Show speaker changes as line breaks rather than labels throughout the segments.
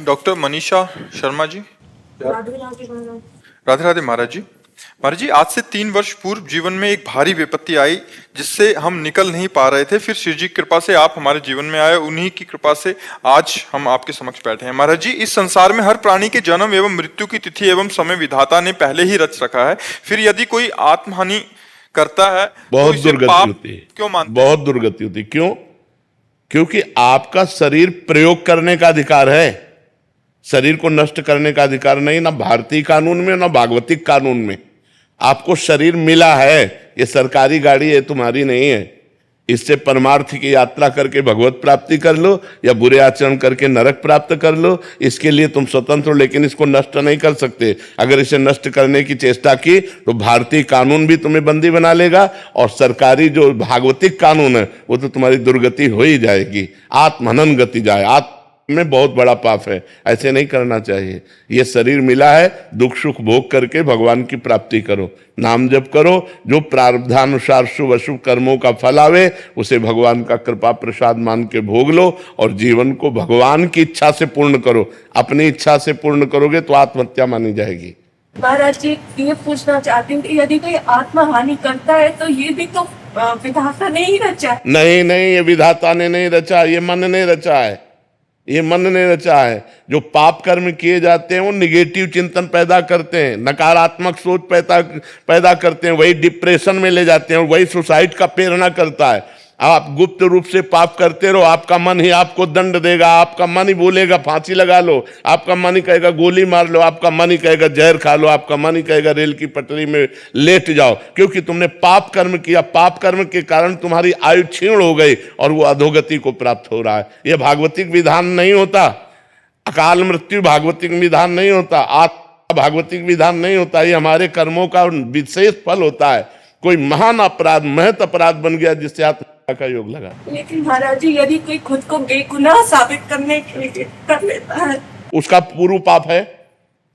Doctor Manisha Sharma ji.
Radhe Radhe महाराज।
राधे राधे महाराज जी। महाराज जी, आज से 3 वर्ष पूर्व जीवन में एक भारी विपत्ति आई जिससे हम निकल नहीं पा रहे थे। फिर शिव जी की कृपा से आप हमारे जीवन में आए, उन्हीं की कृपा से आज हम आपके समक्ष बैठे हैं। महाराज जी, इस संसार में हर प्राणी के जन्म एवं मृत्यु की तिथि एवं समय विधाता ने पहले ही रच रखा है। फिर यदि कोई आत्महानि करता है
बहुत
तो इसे
दुर्गति
पाप
होती है,
क्यों मानते हैं?
बहुत दुर्गति होती है। क्यों? क्योंकि आपका शरीर प्रयोग करने का अधिकार है, शरीर को नष्ट करने का अधिकार नहीं, ना भारतीय कानून में ना भागवतिक कानून में। आपको शरीर मिला है, ये सरकारी गाड़ी है, तुम्हारी नहीं है। इससे परमार्थ की यात्रा करके भगवत प्राप्ति कर लो या बुरे आचरण करके नरक प्राप्त कर लो, इसके लिए तुम स्वतंत्र हो, लेकिन इसको नष्ट नहीं कर सकते। अगर इसे नष्ट करने की चेष्टा की तो भारतीय कानून भी तुम्हें बंदी बना लेगा और सरकारी जो भागवतिक कानून है वो तो तुम्हारी दुर्गति हो ही जाएगी। आत्महनन गति जाए, आत्म में बहुत बड़ा पाप है, ऐसे नहीं करना चाहिए। ये शरीर मिला है, दुख सुख भोग करके भगवान की प्राप्ति करो, नाम जप करो, जो प्रारब्धानुसार शुभ अशुभ कर्मों का फल आवे उसे भगवान का कृपा प्रसाद मान के भोग लो और जीवन को भगवान की इच्छा से पूर्ण करो। अपनी इच्छा से पूर्ण करोगे तो आत्महत्या मानी जाएगी।
महाराज जी, ये पूछना चाहती हूँ कि यदि कोई आत्मा हानि करता है तो ये भी तो विधाता ने ही रचा है।
नहीं नहीं, ये विधाता ने नहीं रचा, ये मन ने रचा है, ये मन ने रचा है। जो पाप कर्म किए जाते हैं वो निगेटिव चिंतन पैदा करते हैं, नकारात्मक सोच पैदा करते हैं, वही डिप्रेशन में ले जाते हैं और वही सुसाइड का प्रेरणा करता है। आप गुप्त रूप से पाप करते रहो, आपका मन ही आपको दंड देगा, आपका मन ही बोलेगा फांसी लगा लो, आपका मन ही कहेगा गोली मार लो, आपका मन ही कहेगा जहर खा लो, आपका मन ही कहेगा रेल की पटरी में लेट जाओ, क्योंकि तुमने पाप कर्म किया। पाप कर्म के कारण तुम्हारी आयु क्षीण हो गई और वो अधोगति को प्राप्त हो रहा है। यह भागवतिक विधान नहीं होता, अकाल मृत्यु भागवतिक विधान नहीं होता, आत्मा भागवतिक विधान नहीं होता। ये हमारे कर्मों का विशेष फल होता है। कोई महान अपराध, महत अपराध बन गया जिससे आत्मा का योग लगा।
लेकिन महाराज जी, यदि कोई खुद को बेगुनाह साबित करने के लिए कर लेता है,
उसका पूर्व पाप है।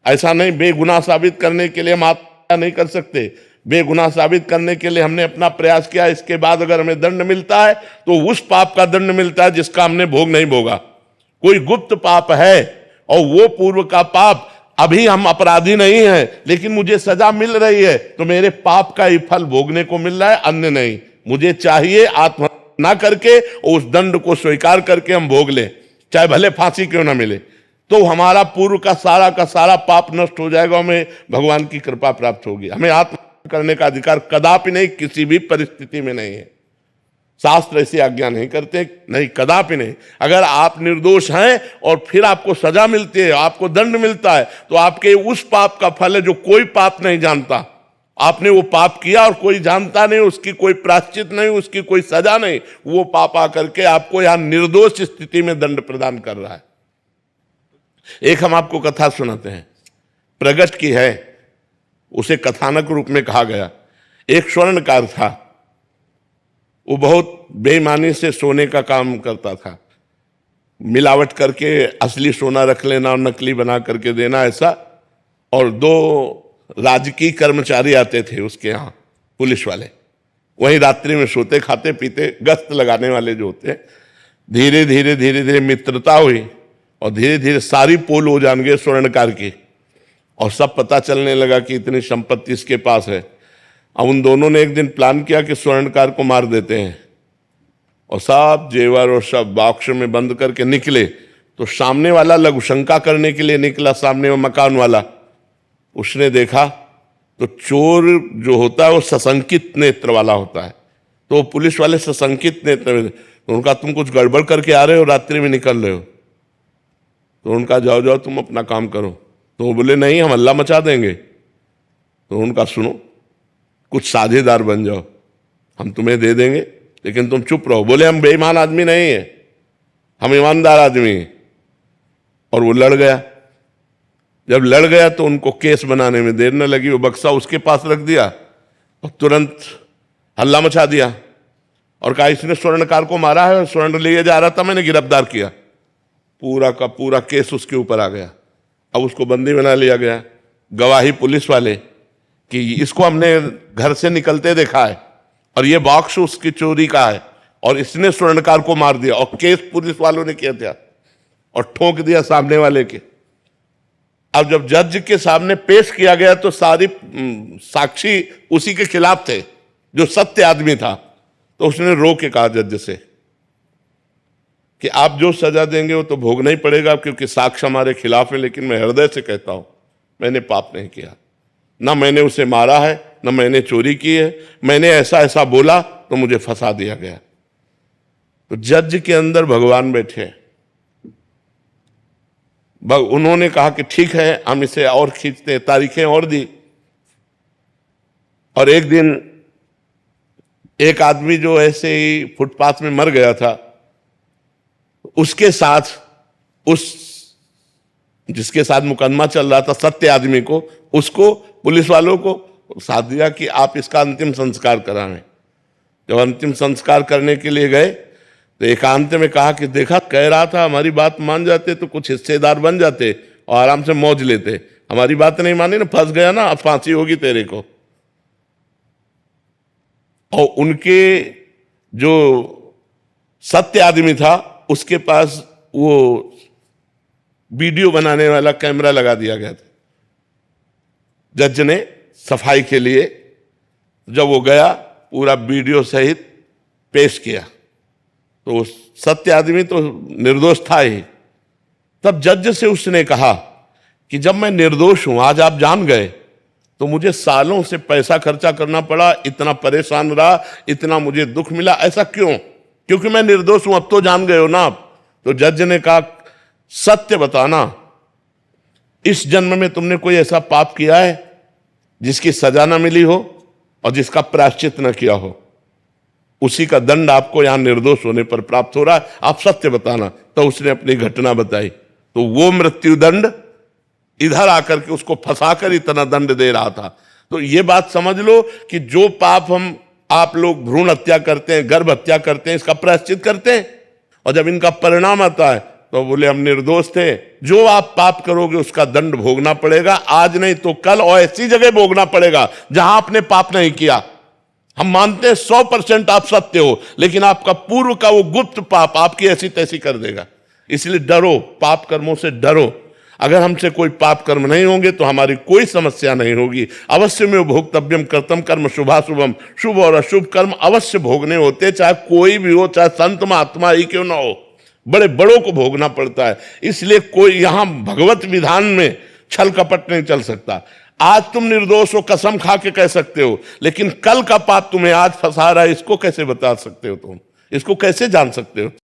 ऐसा नहीं, बेगुनाह साबित करने के लिए हम आत्महत्या नहीं कर सकते। बेगुनाह साबित करने के लिए हमने अपना प्रयास किया, इसके बाद अगर हमें दंड मिलता है तो उस पाप का दंड मिलता है जिसका हमने भोग नहीं भोगा। कोई गुप्त पाप है और वो पूर्व का पाप, अभी हम अपराधी नहीं हैं लेकिन मुझे सजा मिल रही है तो मेरे पाप का ही फल भोगने को मिल रहा है, अन्य नहीं। मुझे चाहिए आत्महत्या ना करके उस दंड को स्वीकार करके हम भोग लें, चाहे भले फांसी क्यों ना मिले, तो हमारा पूर्व का सारा पाप नष्ट हो जाएगा, हमें भगवान की कृपा प्राप्त होगी। हमें आत्महत्या करने का अधिकार कदापि नहीं, किसी भी परिस्थिति में नहीं है। शास्त्र ऐसी आज्ञा नहीं करते, नहीं, कदापि नहीं। अगर आप निर्दोष हैं और फिर आपको सजा मिलती है, आपको दंड मिलता है, तो आपके उस पाप का फल है जो कोई पाप नहीं जानता। आपने वो पाप किया और कोई जानता नहीं, उसकी कोई प्रायश्चित नहीं, उसकी कोई सजा नहीं, वो पाप आकर के आपको यहां निर्दोष स्थिति में दंड प्रदान कर रहा है। एक हम आपको कथा सुनाते हैं, प्रगट की है, उसे कथानक रूप में कहा गया। एक स्वर्णकार था, वो बहुत बेईमानी से सोने का काम करता था, मिलावट करके असली सोना रख लेना और नकली बना करके देना, ऐसा। और 2 राजकीय कर्मचारी आते थे उसके यहाँ, पुलिस वाले, वहीं रात्रि में सोते खाते पीते, गश्त लगाने वाले जो होते। धीरे धीरे मित्रता हुई और धीरे धीरे सारी पोल हो जान गए स्वर्णकार की, और सब पता चलने लगा कि इतनी संपत्ति इसके पास है। अब उन दोनों ने एक दिन प्लान किया कि स्वर्णकार को मार देते हैं, और सब जेवर और सब बॉक्स में बंद करके निकले। तो सामने वाला लघुशंका करने के लिए निकला, सामने वो मकान वाला, उसने देखा तो चोर जो होता है वो सशंकित नेत्र वाला होता है, तो पुलिस वाले सशंकित नेत्र, तो उनका तुम कुछ गड़बड़ करके आ रहे हो, रात्रि में निकल रहे हो। तो उनका जाओ तुम अपना काम करो। तो वो बोले नहीं, हम हल्ला मचा देंगे। तो उनका सुनो, कुछ साझेदार बन जाओ, हम तुम्हें दे देंगे लेकिन तुम चुप रहो। बोले हम बेईमान आदमी नहीं है, हम ईमानदार आदमी हैं। और वो लड़ गया। जब लड़ गया तो उनको केस बनाने में देर न लगी, वो बक्सा उसके पास रख दिया और तुरंत हल्ला मचा दिया और कहा इसने स्वर्णकार को मारा है, स्वर्ण लिए जा रहा था, मैंने गिरफ्तार किया। पूरा का पूरा केस उसके ऊपर आ गया। अब उसको बंदी बना लिया गया। गवाही पुलिस वाले कि इसको हमने घर से निकलते देखा है और ये बॉक्स उसकी चोरी का है और इसने स्वर्णकार को मार दिया, और केस पुलिस वालों ने किया था। और ठोक दिया सामने वाले के। अब जब जज के सामने पेश किया गया तो सारी साक्षी उसी के खिलाफ थे, जो सत्य आदमी था। तो उसने रो के कहा जज से कि आप जो सजा देंगे वो तो भोगना ही पड़ेगा, क्योंकि साक्ष्य हमारे खिलाफ है, लेकिन मैं हृदय से कहता हूं मैंने पाप नहीं किया, ना मैंने उसे मारा है, ना मैंने चोरी की है, मैंने ऐसा ऐसा बोला तो मुझे फंसा दिया गया। तो जज के अंदर भगवान बैठे हैं। उन्होंने कहा कि ठीक है, हम इसे और खींचते हैं, तारीखें और दी। और एक दिन एक आदमी जो ऐसे ही फुटपाथ में मर गया था, उसके साथ उस जिसके साथ मुकदमा चल रहा था, सत्य आदमी को, उसको पुलिस वालों को साथ दिया कि आप इसका अंतिम संस्कार कराएं। जब अंतिम संस्कार करने के लिए गए तो एकांत में कहा कि देखा, कह रहा था हमारी बात मान जाते तो कुछ हिस्सेदार बन जाते और आराम से मौज लेते, हमारी बात नहीं मानी ना, फंस गया ना, अब फांसी होगी तेरे को। और उनके जो सत्य आदमी था उसके पास वो वीडियो बनाने वाला कैमरा लगा दिया गया था। जज ने सफाई के लिए जब वो गया, पूरा वीडियो सहित पेश किया, तो सत्य आदमी तो निर्दोष था ही। तब जज से उसने कहा कि जब मैं निर्दोष हूं, आज आप जान गए, तो मुझे सालों से पैसा खर्चा करना पड़ा, इतना परेशान रहा, इतना मुझे दुख मिला, ऐसा क्यों? क्योंकि मैं निर्दोष हूं, अब तो जान गए हो ना आप। तो जज ने कहा, सत्य बताना, इस जन्म में तुमने कोई ऐसा पाप किया है जिसकी सजा ना मिली हो और जिसका प्रायश्चित न किया हो? उसी का दंड आपको यहां निर्दोष होने पर प्राप्त हो रहा है, आप सत्य बताना। तो उसने अपनी घटना बताई। तो वो मृत्यु दंड इधर आकर के उसको फंसाकर इतना दंड दे रहा था। तो ये बात समझ लो कि जो पाप हम आप लोग भ्रूण हत्या करते हैं, गर्भ हत्या करते हैं, इसका प्रायश्चित करते हैं, और जब इनका परिणाम आता है तो बोले हम निर्दोष थे। जो आप पाप करोगे उसका दंड भोगना पड़ेगा, आज नहीं तो कल, और ऐसी जगह भोगना पड़ेगा जहां आपने पाप नहीं किया। हम मानते हैं 100% आप सत्य हो, लेकिन आपका पूर्व का वो गुप्त पाप आपकी ऐसी तैसी कर देगा। इसलिए डरो, पाप कर्मों से डरो। अगर हमसे कोई पाप कर्म नहीं होंगे तो हमारी कोई समस्या नहीं होगी। अवश्य में भोक्तव्यम कर्तम कर्म शुभाशुभम, शुभ और अशुभ कर्म अवश्य भोगने होते, चाहे कोई भी हो, चाहे संत महात्मा ही क्यों ना हो, बड़े बड़ों को भोगना पड़ता है। इसलिए कोई यहां भगवत विधान में छल कपट नहीं चल सकता। आज तुम निर्दोष हो, कसम खा के कह सकते हो, लेकिन कल का पाप तुम्हें आज फंसा रहा है, इसको कैसे बता सकते हो? तुम इसको कैसे जान सकते हो?